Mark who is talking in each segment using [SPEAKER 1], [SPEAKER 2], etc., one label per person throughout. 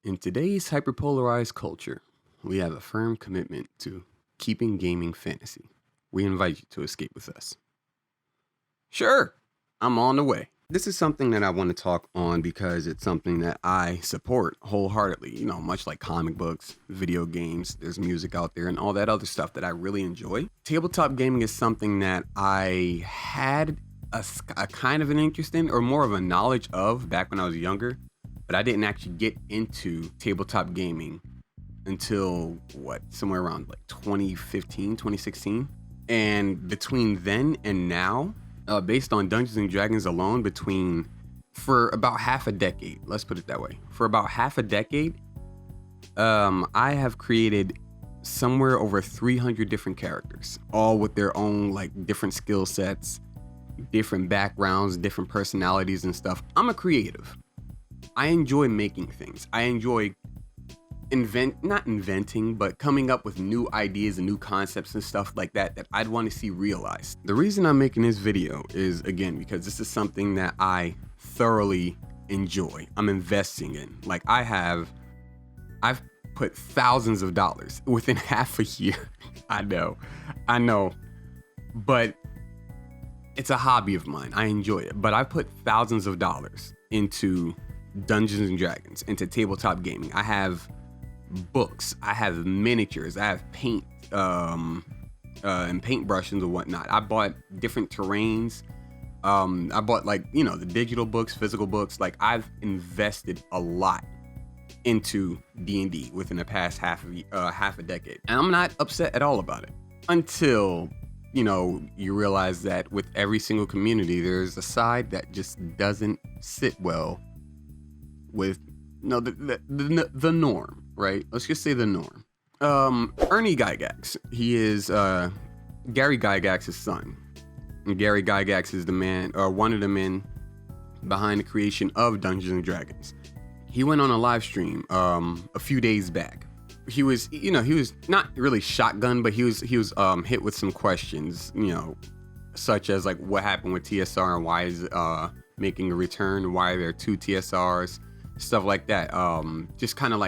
[SPEAKER 1] In today's hyperpolarized culture, we have a firm commitment to keeping gaming fantasy. We invite you to escape with us. Sure, I'm on the way. This is something that I want to talk on because it's something that I support wholeheartedly. Much like comic books, video games, there's music out there, and all that other stuff that I really enjoy. Tabletop gaming is something that I had a kind of an interest in, or more of a knowledge of, back when I was younger. But I didn't actually get into tabletop gaming until somewhere around like 2015, 2016. And between then and now, based on Dungeons and Dragons alone, for about half a decade, let's put it that way, for about half a decade, I have created somewhere over 300 different characters, all with their own different skill sets, different backgrounds, different personalities and stuff. I'm a creative. I enjoy making things. I enjoy not inventing, but coming up with new ideas and new concepts and stuff like that I'd want to see realized. The reason I'm making this video is, again, because this is something that I thoroughly enjoy. I'm investing in. I've put thousands of dollars within half a year. I know, but it's a hobby of mine. I enjoy it, but I put thousands of dollars into Dungeons and Dragons, into tabletop gaming. I have books, I have miniatures, I have paint and paintbrushes and whatnot. I bought different terrains. I bought the digital books, physical books. I've invested a lot into D&D within the past half a decade, and I'm not upset at all about it until you realize that with every single community, there's a side that just doesn't sit well with the norm, right? Let's just say the norm. Ernie Gygax, he is Gary Gygax's son. And Gary Gygax is one of the men behind the creation of Dungeons and Dragons. He went on a live stream a few days back. He was not really shotgun, but he was hit with some questions, such as what happened with TSR and why is making a return, why there are two TSRs, stuff like that. Just kind of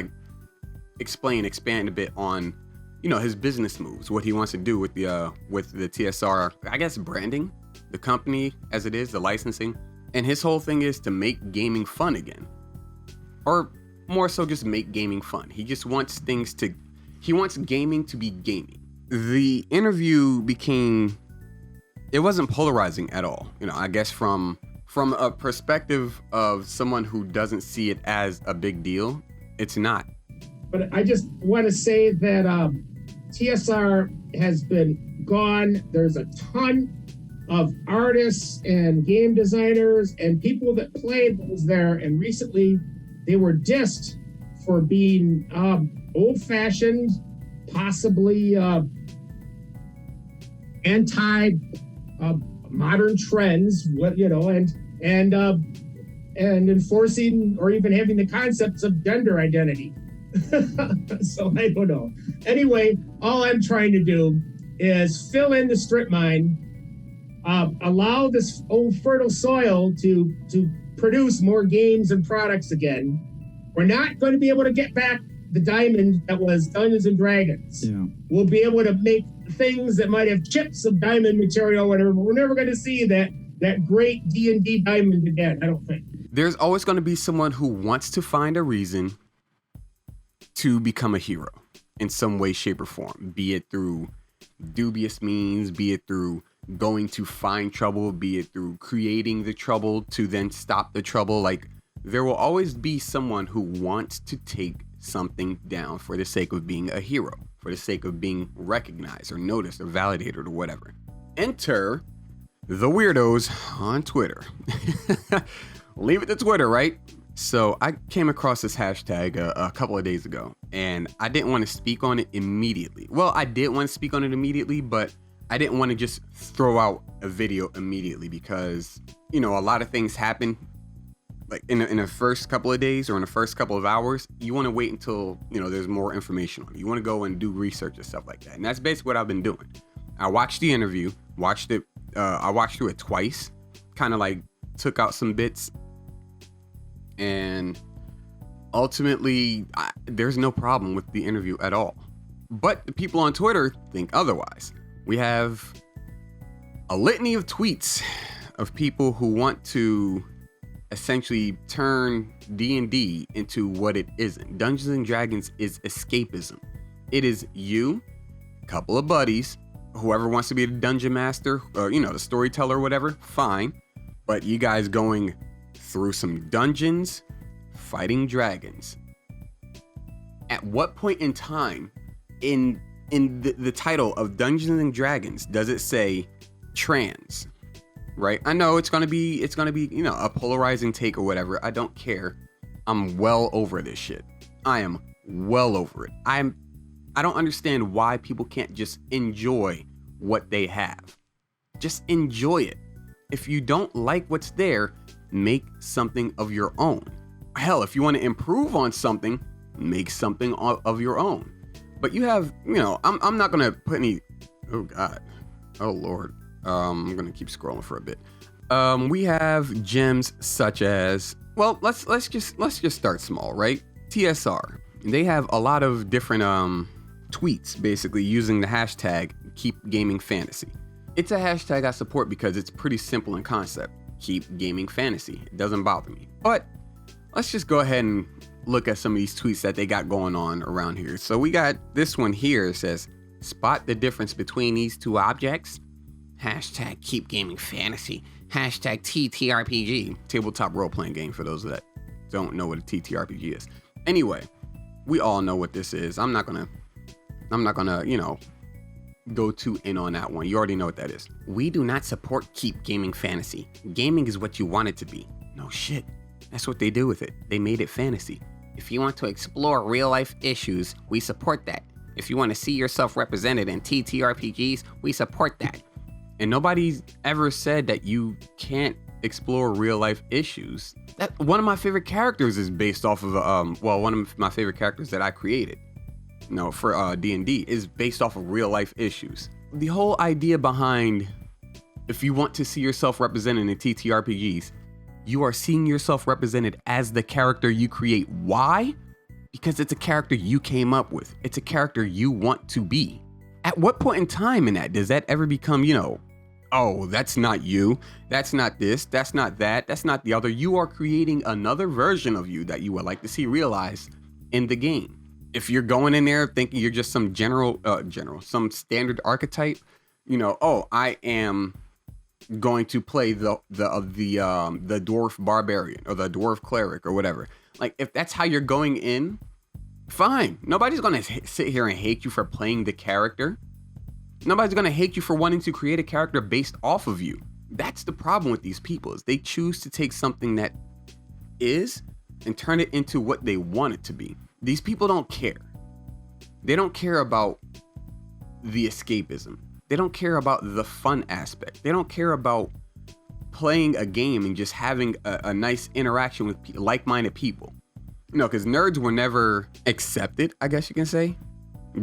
[SPEAKER 1] expand a bit on his business moves, what he wants to do with the TSR, I guess, branding the company as it is, the licensing. And his whole thing is to make gaming fun again, or more so just make gaming fun. He just wants gaming to be gaming. The interview it wasn't polarizing at all. I guess from a perspective of someone who doesn't see it as a big deal, it's not.
[SPEAKER 2] But I just want to say that TSR has been gone. There's a ton of artists and game designers and people that played those there, and recently they were dissed for being old-fashioned, possibly anti-modern trends, and enforcing or even having the concepts of gender identity. So I don't know. Anyway, all I'm trying to do is fill in the strip mine, allow this old fertile soil to produce more games and products again. We're not going to be able to get back the diamond that was Dungeons and Dragons. Yeah. We'll be able to make things that might have chips of diamond material, whatever, but we're never going to see that great D&D diamond again, I don't think.
[SPEAKER 1] There's always going to be someone who wants to find a reason to become a hero in some way, shape, or form, be it through dubious means, be it through going to find trouble, be it through creating the trouble to then stop the trouble. There will always be someone who wants to take something down for the sake of being a hero, for the sake of being recognized or noticed or validated or whatever. Enter the weirdos on Twitter. Leave it to Twitter, right? So I came across this hashtag a couple of days ago, and I didn't want to speak on it immediately. Well, I did want to speak on it immediately, but I didn't want to just throw out a video immediately because, a lot of things happen in the first couple of days or in the first couple of hours. You want to wait until, there's more information on it. You want to go and do research and stuff like that. And that's basically what I've been doing. I watched the interview, I watched through it twice, kind of took out some bits, and Ultimately, there's no problem with the interview at all. But the people on Twitter think otherwise. We have a litany of tweets of people who want to essentially turn D&D into what it isn't. Dungeons and Dragons is escapism. It is you, a couple of buddies, whoever wants to be the dungeon master, or the storyteller or whatever, fine. But you guys going through some dungeons, fighting dragons. At what point in time in the title of Dungeons and Dragons does it say trans? Right? I know it's gonna be a polarizing take or whatever. I don't care. I'm well over this shit. I am well over it. I don't understand why people can't just enjoy what they have. Just enjoy it. If you don't like what's there, make something of your own. Hell, if you want to improve on something, make something of your own. But you have, I'm not gonna put any. Oh God. Oh Lord. I'm gonna keep scrolling for a bit. We have gems such as, well, let's just start small, right? TSR. They have a lot of different tweets basically using the hashtag #KeepGamingFantasy. It's a hashtag I support because it's pretty simple in concept. Keep gaming fantasy. It doesn't bother me. But let's just go ahead and look at some of these tweets that they got going on around here. So we got this one here. It says, spot the difference between these two objects. Hashtag keep gaming fantasy. Hashtag TTRPG. Tabletop role-playing game for those that don't know what a TTRPG is. Anyway, we all know what this is. I'm not gonna, go too in on that one. You already know what that is. We do not support keep gaming fantasy. Gaming is what you want it to be. No shit. That's what they do with it. They made it fantasy. If you want to explore real life issues, we support that. If you want to see yourself represented in TTRPGs, we support that. And nobody's ever said that you can't explore real life issues. That one of my favorite characters is based off of one of my favorite characters that I created. For D&D is based off of real life issues. The whole idea behind, if you want to see yourself represented in TTRPGs, you are seeing yourself represented as the character you create. Why? Because it's a character you came up with. It's a character you want to be. At what point in time in that does that ever become, oh, that's not you, that's not this, that's not that, that's not the other. You are creating another version of you that you would like to see realized in the game. If you're going in there thinking you're just some some standard archetype, I am going to play the dwarf barbarian or the dwarf cleric or whatever. Like, if that's how you're going in, fine. Nobody's gonna sit here and hate you for playing the character. Nobody's gonna hate you for wanting to create a character based off of you. That's the problem with these people, is they choose to take something that is and turn it into what they want it to be. These people don't care. They don't care about the escapism. They don't care about the fun aspect. They don't care about playing a game and just having a nice interaction with like-minded people. Because nerds were never accepted, I guess you can say,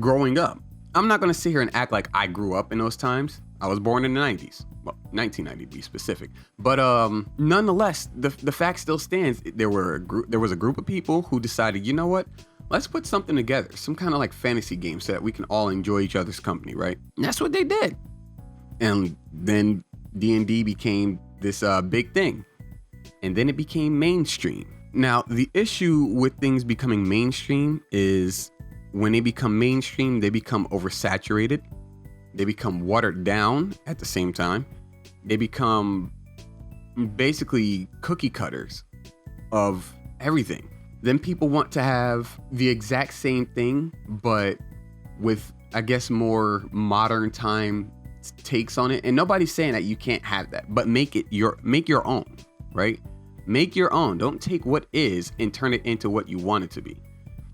[SPEAKER 1] growing up. I'm not going to sit here and act like I grew up in those times. I was born in the 90s. Well, 1990 to be specific. But nonetheless, the fact still stands. There was a group of people who decided, you know what? Let's put something together, some kind of like fantasy game so that we can all enjoy each other's company, right? And that's what they did. And then D&D became this big thing. And then it became mainstream. Now, the issue with things becoming mainstream is when they become mainstream, they become oversaturated. They become watered down at the same time. They become basically cookie cutters of everything. Then people want to have the exact same thing, but with, I guess, more modern time takes on it. And nobody's saying that you can't have that, but make your own, right? Make your own. Don't take what is and turn it into what you want it to be.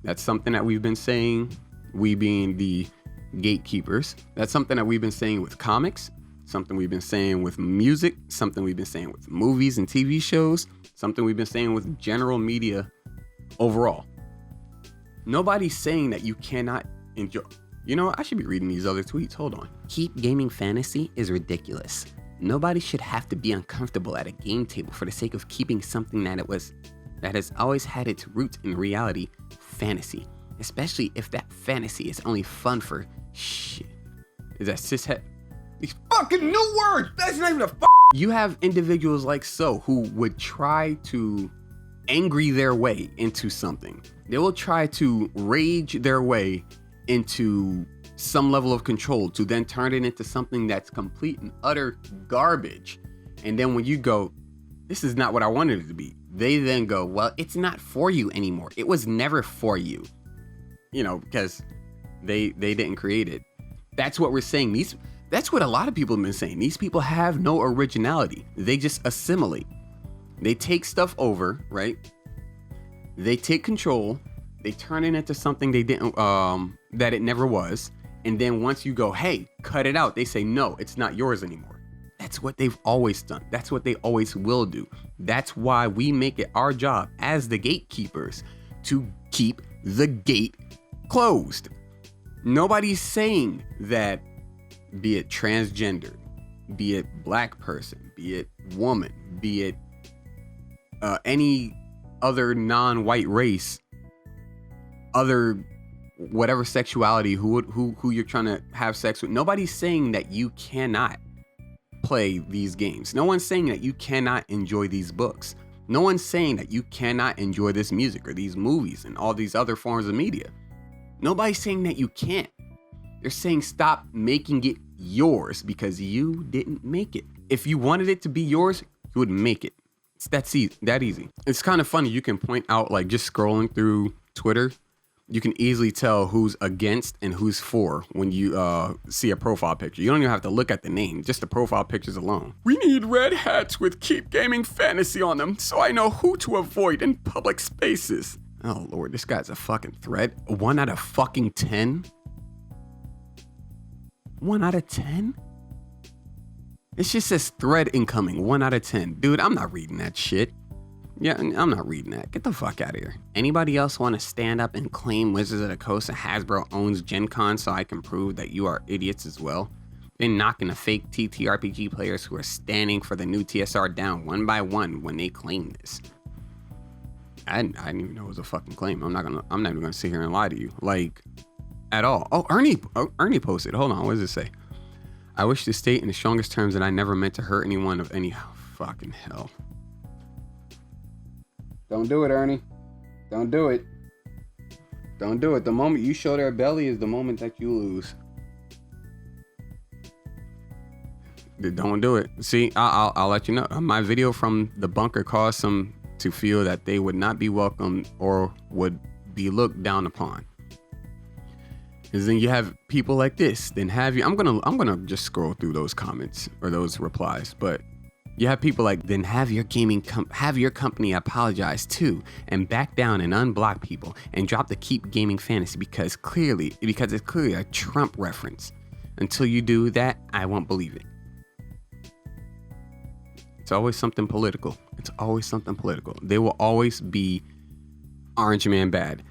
[SPEAKER 1] That's something that we've been saying, we being the gatekeepers. That's something that we've been saying with comics, something we've been saying with music, something we've been saying with movies and TV shows, something we've been saying with general media overall. Nobody's saying that you cannot enjoy. I should be reading these other tweets. Hold on. Keep gaming fantasy is ridiculous. Nobody should have to be uncomfortable at a game table for the sake of keeping something that that has always had its roots in reality, fantasy, especially if that fantasy is only fun for shit. Is that cishet? These fucking new words! That's not even a You have individuals like so who would try to angry their way into something. They will try to rage their way into some level of control to then turn it into something that's complete and utter garbage. And then when you go, this is not what I wanted it to be, they then go, well, it's not for you anymore. It was never for you. You know, because they didn't create it. That's what we're saying. That's what a lot of people have been saying. These people have no originality. They just assimilate. They take stuff over, right? They take control. They turn it into something they didn't, that it never was. And then once you go, hey, cut it out, they say, no, it's not yours anymore. That's what they've always done. That's what they always will do. That's why we make it our job as the gatekeepers to keep the gate closed. Nobody's saying that, be it transgender, be it black person, be it woman, be it any other non-white race, other whatever sexuality, who you're trying to have sex with. Nobody's saying that you cannot play these games. No one's saying that you cannot enjoy these books. No one's saying that you cannot enjoy this music or these movies and all these other forms of media. Nobody's saying that you can't. They're saying stop making it yours because you didn't make it. If you wanted it to be yours, you would make it. It's that easy. It's kind of funny. You can point out, like, just scrolling through Twitter, you can easily tell who's against and who's for when you see a profile picture. You don't even have to look at the name, just the profile pictures alone. We need red hats with Keep Gaming Fantasy on them so I know who to avoid in public spaces. Oh Lord, this guy's a fucking threat. 1 out of fucking 10? 1 out of 10? It just says thread incoming, 1 out of 10. Dude, I'm not reading that shit. Yeah, I'm not reading that. Get the fuck out of here. Anybody else want to stand up and claim Wizards of the Coast and Hasbro owns Gen Con so I can prove that you are idiots as well? Been knocking the fake TTRPG players who are standing for the new TSR down one by one when they claim this. I didn't even know it was a fucking claim. I'm not even gonna sit here and lie to you, like, at all. Oh, Ernie posted. Hold on, what does it say? I wish to state in the strongest terms that I never meant to hurt anyone of any fucking hell. Don't do it, Ernie. Don't do it. Don't do it. The moment you show their belly is the moment that you lose. Don't do it. See, I'll let you know. My video from the bunker caused some to feel that they would not be welcome or would be looked down upon. Because then you have people like this. Then have you? I'm gonna just scroll through those comments or those replies, but. You have people like, then have your company apologize too and back down and unblock people and drop the Keep Gaming Fantasy because it's clearly a Trump reference. Until you do that, I won't believe it. It's always something political. It's always something political. They will always be Orange Man bad.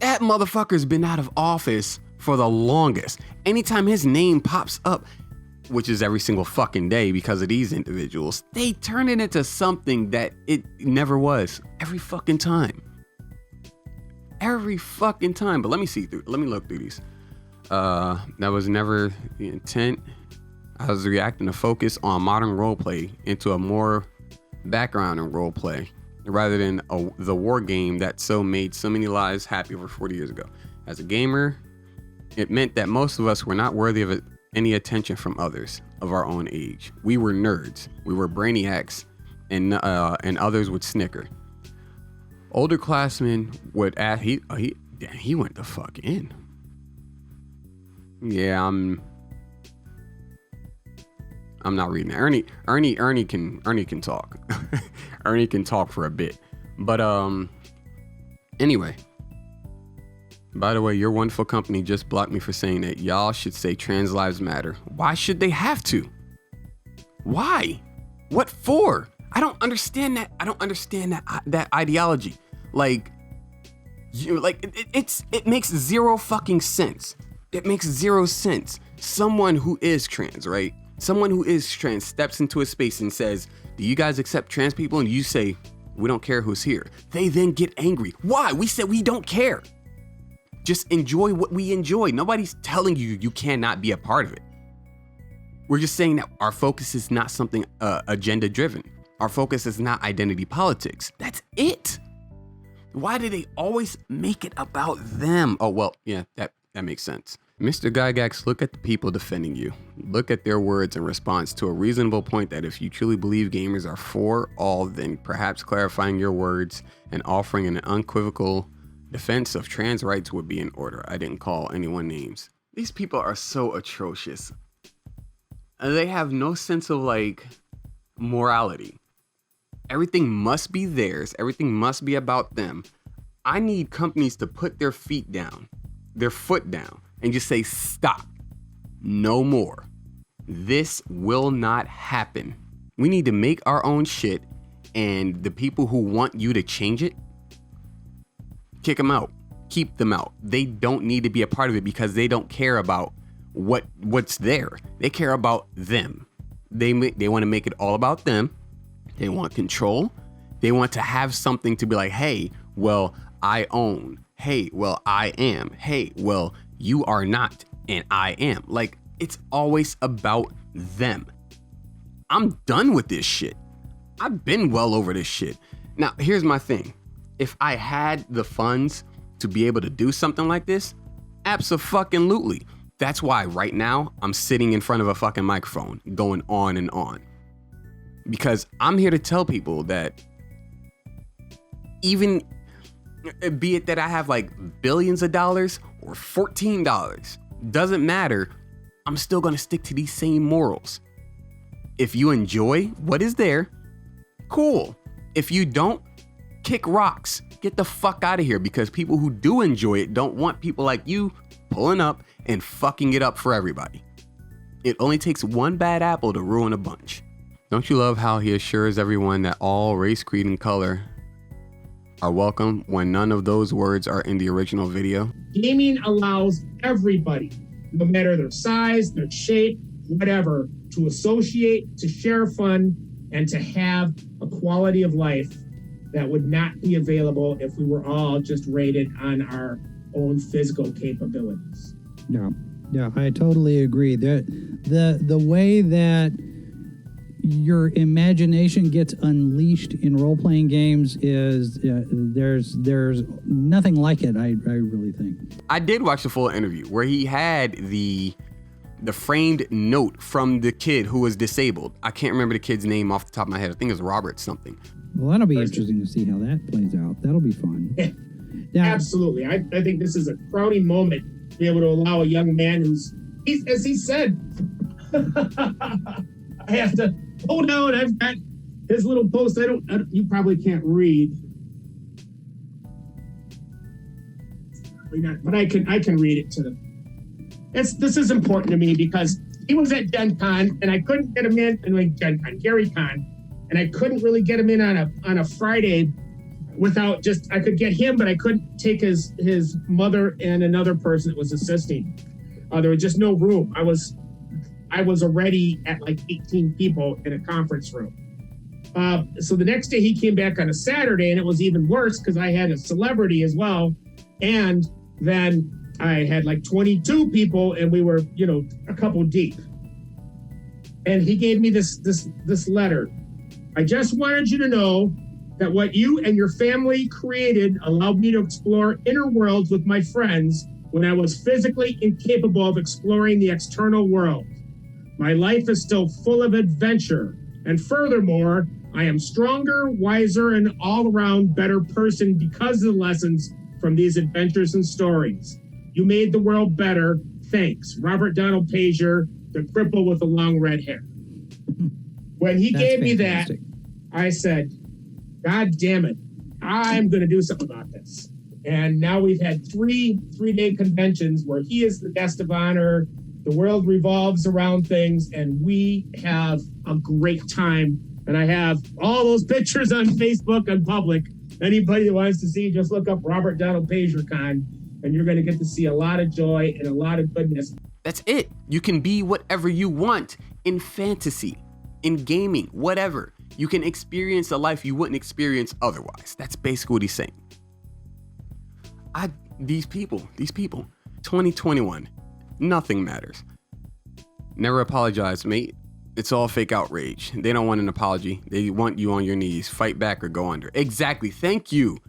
[SPEAKER 1] That motherfucker's been out of office for the longest. Anytime his name pops up, which is every single fucking day because of these individuals, they turn it into something that it never was. Every fucking time. Every fucking time. But let me look through these. That was never the intent. I was reacting to focus on modern roleplay into a more background in roleplay rather than the war game that so made so many lives happy over 40 years ago. As a gamer, it meant that most of us were not worthy of any attention from others of our own age. We were nerds. We were brainiacs, and others would snicker. Older classmen would ask. He went the fuck in. Yeah, I'm not reading that. Ernie can talk. Ernie can talk for a bit. But anyway. By the way, your wonderful company just blocked me for saying that y'all should say trans lives matter. Why should they have to? Why? What for? I don't understand that. I don't understand that ideology. Like, it makes zero fucking sense. It makes zero sense. Someone who is trans, right? Someone who is trans steps into a space and says, "Do you guys accept trans people?" And you say, We don't care who's here. They then get angry. Why? We said we don't care. Just enjoy what we enjoy. Nobody's telling you you cannot be a part of it. We're just saying that our focus is not something agenda driven. Our focus is not identity politics. That's it. Why do they always make it about them? Oh, well, yeah, that makes sense. Mr. Gygax, look at the people defending you. Look at their words in response to a reasonable point that if you truly believe gamers are for all, then perhaps clarifying your words and offering an unequivocal defense of trans rights would be in order. I didn't call anyone names. These people are so atrocious. They have no sense of like morality. Everything must be theirs. Everything must be about them. I need companies to put their feet down, their foot down, and just say, stop, no more. This will not happen. We need to make our own shit, and the people who want you to change it, kick them out, keep them out. They don't need to be a part of it because they don't care about what's there. They care about them. They want to make it all about them. They want control. They want to have something to be like, hey, well, I own. Hey, well, I am. Hey, well, you are not, and I am. Like, it's always about them. I'm done with this shit. I've been well over this shit. Now, here's my thing. If I had the funds to be able to do something like this, abso-fucking-lutely. That's why right now I'm sitting in front of a fucking microphone going on and on. Because I'm here to tell people that even be it that I have like billions of dollars or $14, doesn't matter. I'm still going to stick to these same morals. If you enjoy what is there, cool. If you don't, kick rocks. Get the fuck out of here, because people who do enjoy it don't want people like you pulling up and fucking it up for everybody. It only takes one bad apple to ruin a bunch. Don't you love how he assures everyone that all race, creed, and color are welcome when none of those words are in the original video?
[SPEAKER 2] Gaming allows everybody, no matter their size, their shape, whatever, to associate, to share fun, and to have a quality of life that would not be available if we were all just rated on our own physical capabilities.
[SPEAKER 3] Yeah, I totally agree. The way that your imagination gets unleashed in role-playing games is there's nothing like it. I really think.
[SPEAKER 1] I did watch the full interview where he had the framed note from the kid who was disabled. I can't remember the kid's name off the top of my head. I think it was Robert something.
[SPEAKER 3] Well, that'll be interesting to see how that plays out. That'll be fun.
[SPEAKER 2] Now, absolutely. I think this is a crowning moment to be able to allow a young man as he said, I have to hold down. I've got his little post. You probably can't read. Probably not, but I can read it to them. This is important to me because he was at Gen Con and I couldn't get him in, Gen Con, Gary Con, and I couldn't really get him in on a Friday without I could get him, but I couldn't take his mother and another person that was assisting. There was just no room. I was already at like 18 people in a conference room. So the next day he came back on a Saturday and it was even worse because I had a celebrity as well. And then I had like 22 people and we were, a couple deep. And he gave me this letter. I just wanted you to know that what you and your family created allowed me to explore inner worlds with my friends when I was physically incapable of exploring the external world. My life is still full of adventure. And furthermore, I am stronger, wiser, and all-around better person because of the lessons from these adventures and stories. You made the world better. Thanks. Robert Donald Pazier, the cripple with the long red hair. When he gave me that, I said, God damn it, I'm going to do something about this. And now we've had three-day conventions where he is the guest of honor. The world revolves around things, and we have a great time. And I have all those pictures on Facebook and public. Anybody that wants to see, just look up Robert Donald Pazier Con, and you're going to get to see a lot of joy and a lot of goodness.
[SPEAKER 1] That's it. You can be whatever you want in fantasy, in gaming, whatever. You can experience a life you wouldn't experience otherwise. That's basically what he's saying. These people, 2021, nothing matters. Never apologize, mate. It's all fake outrage. They don't want an apology. They want you on your knees. Fight back or go under. Exactly. Thank you.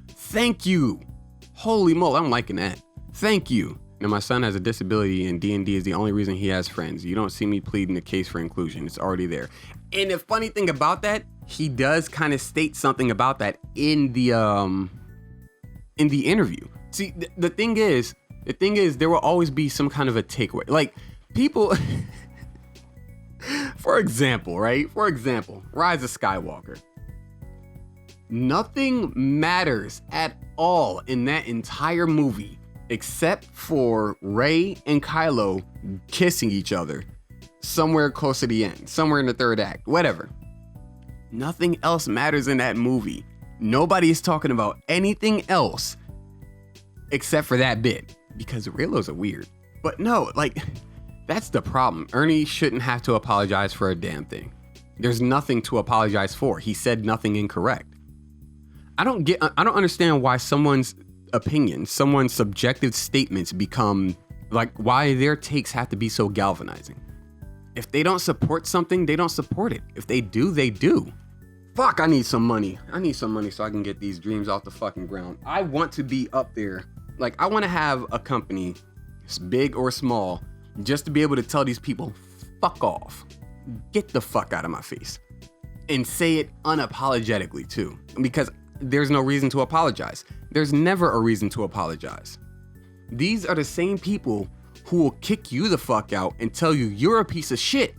[SPEAKER 1] Holy moly, I'm liking that. Thank you. Now, my son has a disability and D&D is the only reason he has friends. You don't see me pleading the case for inclusion. It's already there. And the funny thing about that, he does kind of state something about that in the interview. See, the thing is, there will always be some kind of a takeaway. Like, people, for example, Rise of Skywalker. Nothing matters at all in that entire movie except for Rey and Kylo kissing each other somewhere close to the end, somewhere in the third act, whatever. Nothing else matters in that movie. Nobody is talking about anything else except for that bit, because Reylos are weird. But no, like, that's the problem. Ernie shouldn't have to apologize for a damn thing. There's nothing to apologize for. He said nothing incorrect. I don't understand why someone's opinion, someone's subjective statements become, like, why their takes have to be so galvanizing. If they don't support something, they don't support it. If they do, they do. Fuck, I need some money. So I can get these dreams off the fucking ground. I want to be up there. Like, I want to have a company, big or small, just to be able to tell these people, fuck off. Get the fuck out of my face. And say it unapologetically, too. Because there's no reason to apologize. There's never a reason to apologize. These are the same people who will kick you the fuck out and tell you you're a piece of shit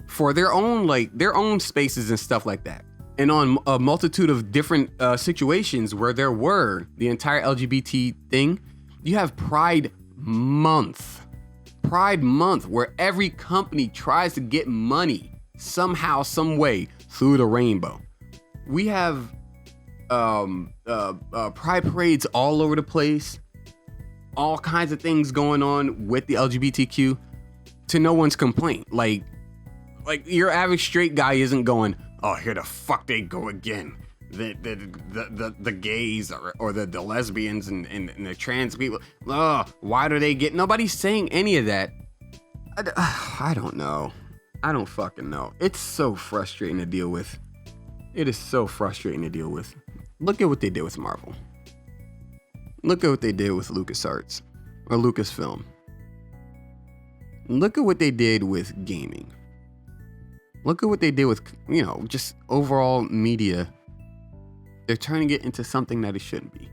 [SPEAKER 1] for their own spaces and stuff like that. And on a multitude of different situations where there were the entire LGBT thing, you have Pride Month, where every company tries to get money somehow, some way through the rainbow. We have pride parades all over the place, all kinds of things going on with the LGBTQ to no one's complaint. Like your average straight guy isn't going, oh, here the fuck they go again. The gays or the lesbians and the trans people. Why do they get? Nobody's saying any of that. I don't know. I don't fucking know. It's so frustrating to deal with. It is so frustrating to deal with. Look at what they did with Marvel. Look at what they did with LucasArts or Lucasfilm. Look at what they did with gaming. Look at what they did with, just overall media. They're turning it into something that it shouldn't be.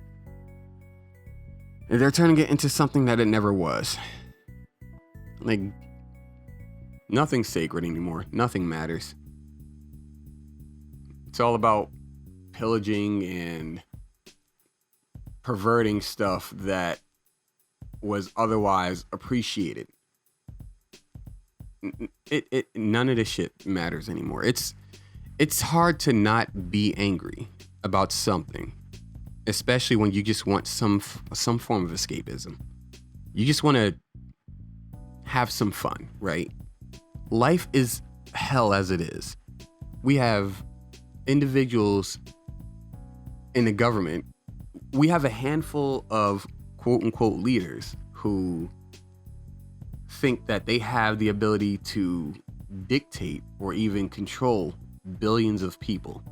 [SPEAKER 1] They're turning it into something that it never was. Like, nothing's sacred anymore. Nothing matters. It's all about pillaging and perverting stuff that was otherwise appreciated. None of this shit matters anymore. It's hard to not be angry about something, especially when you just want some form of escapism. You just want to have some fun, right? Life is hell as it is. We have individuals in the government. We have a handful of quote unquote leaders who think that they have the ability to dictate or even control billions of people.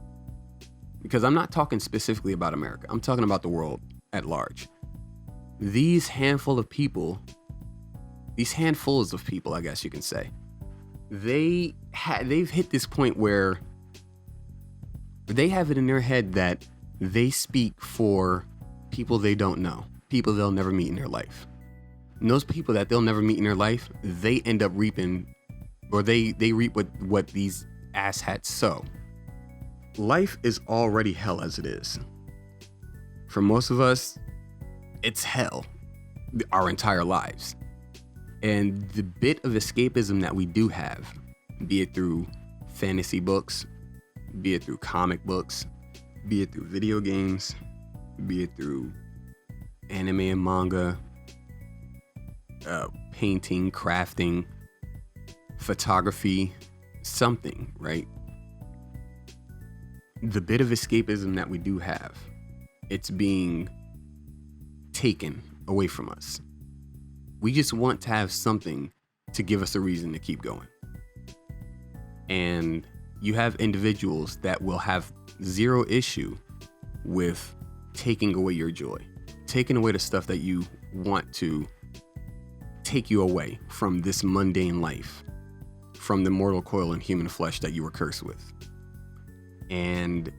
[SPEAKER 1] Because I'm not talking specifically about America. I'm talking about the world at large. These handfuls of people, I guess you can say, they've hit this point where they have it in their head that they speak for people they don't know, people they'll never meet in their life. And those people that they'll never meet in their life, they end up reaping, or they reap what these asshats sow. Life is already hell as it is. For most of us, it's hell our entire lives. And the bit of escapism that we do have, be it through fantasy books, be it through comic books, be it through video games, be it through anime and manga, painting, crafting, photography, something, right? the bit of escapism that we do have, it's being taken away from us. We just want to have something to give us a reason to keep going. And you have individuals that will have zero issue with taking away your joy, taking away the stuff that you want to take you away from this mundane life, from the mortal coil and human flesh that you were cursed with. And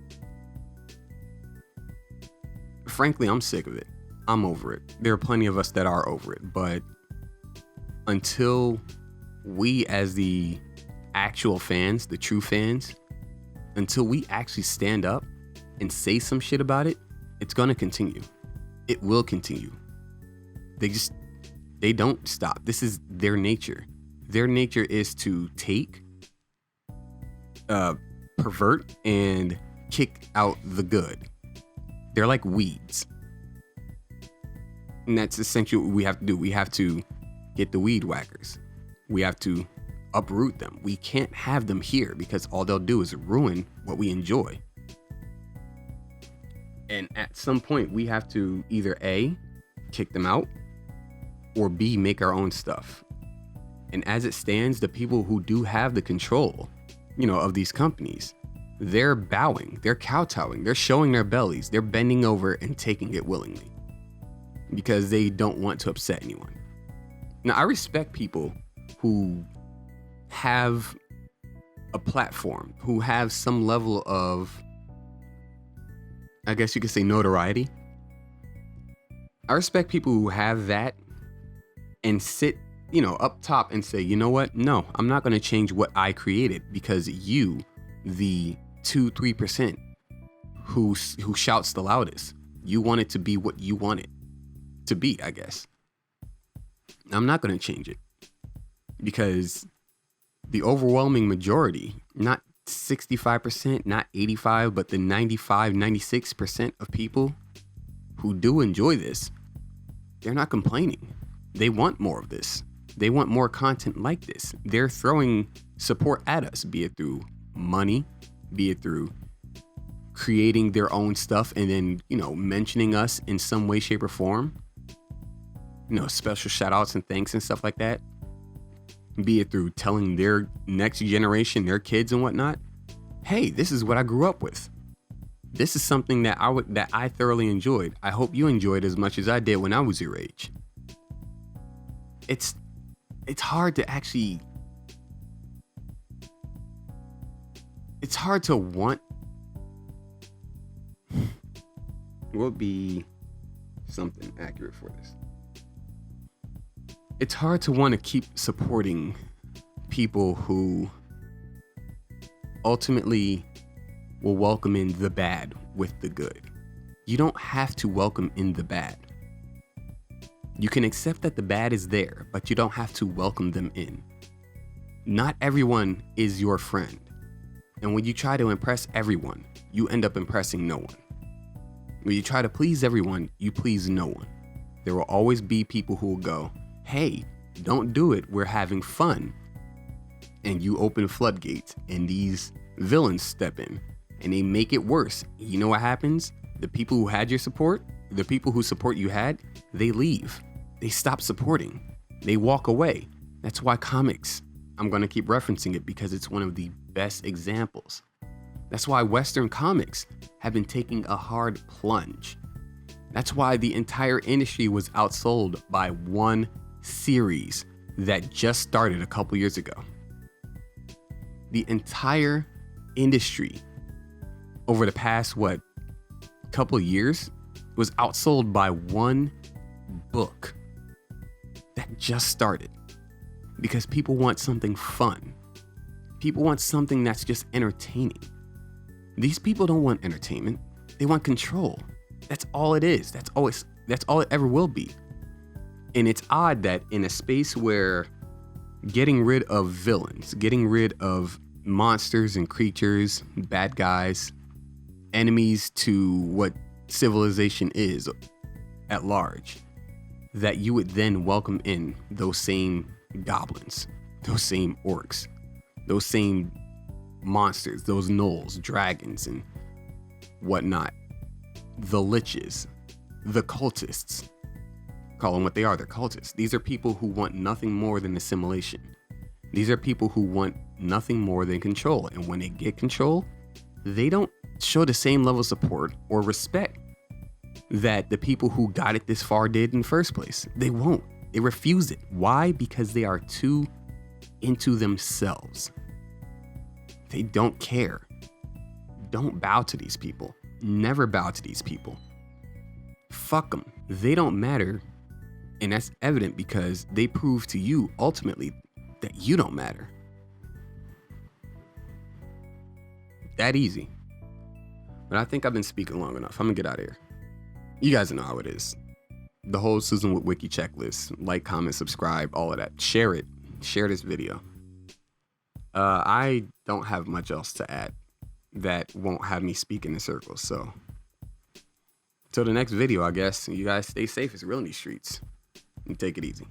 [SPEAKER 1] frankly, I'm sick of it. I'm over it. There are plenty of us that are over it, but until we as the actual fans, the true fans, until we actually stand up and say some shit about it, it's gonna continue. It will continue. They don't stop. This is their nature. Their nature is to take, pervert, and kick out the good. They're like weeds. And that's essentially what we have to do. We have to get the weed whackers. We have to uproot them. We can't have them here because all they'll do is ruin what we enjoy. And at some point, we have to either A, kick them out, or B, make our own stuff. And as it stands, the people who do have the control, of these companies, they're bowing, they're kowtowing, they're showing their bellies, they're bending over and taking it willingly because they don't want to upset anyone. Now, I respect people who have a platform, who have some level of, I guess you could say, notoriety. I respect people who have that and sit, up top and say, you know what? No, I'm not going to change what I created because you, the 2-3% who shouts the loudest, you want it to be what you want it to be, I guess. I'm not going to change it because the overwhelming majority, not 65%, not 85, but the 95, 96% of people who do enjoy this, they're not complaining. They want more of this. They want more content like this. They're throwing support at us, be it through money, be it through creating their own stuff and then, mentioning us in some way, shape, or form. Special shout outs and thanks and stuff like that. Be it through telling their next generation, their kids and whatnot, hey, this is what I grew up with. This is something that I thoroughly enjoyed. I hope you enjoyed as much as I did when I was your age. It's hard to actually, it's hard to want, what would be something accurate for this? It's hard to want to keep supporting people who ultimately will welcome in the bad with the good. You don't have to welcome in the bad. You can accept that the bad is there, but you don't have to welcome them in. Not everyone is your friend. And when you try to impress everyone, you end up impressing no one. When you try to please everyone, you please no one. There will always be people who will go, hey, don't do it, we're having fun. And you open floodgates and these villains step in and they make it worse. You know what happens? The people who had your support, the people whose support you had, they leave. They stop supporting. They walk away. That's why comics, I'm going to keep referencing it because it's one of the best examples. That's why Western comics have been taking a hard plunge. That's why the entire industry was outsold by one series that just started a couple years ago. The entire industry over the past, couple years was outsold by one book that just started because people want something fun. People want something that's just entertaining. These people don't want entertainment. They want control. That's all it is. That's all it ever will be. And it's odd that in a space where getting rid of villains, getting rid of monsters and creatures, bad guys, enemies to what civilization is at large, that you would then welcome in those same goblins, those same orcs, those same monsters, those gnolls, dragons, and whatnot. The liches, the cultists. Call them what they are, they're cultists. These are people who want nothing more than assimilation. These are people who want nothing more than control. And when they get control, they don't show the same level of support or respect that the people who got it this far did in the first place. They won't. They refuse it. Why? Because they are too into themselves. They don't care. Don't bow to these people. Never bow to these people. Fuck them. They don't matter. And that's evident because they prove to you ultimately that you don't matter. That easy. But I think I've been speaking long enough. I'm gonna get out of here. You guys know how it is. The whole Susan with Wiki checklist. Like, comment, subscribe, all of that. Share it. Share this video. I don't have much else to add that won't have me speak in circles. So, till the next video, I guess. You guys stay safe. It's real in these streets. And take it easy.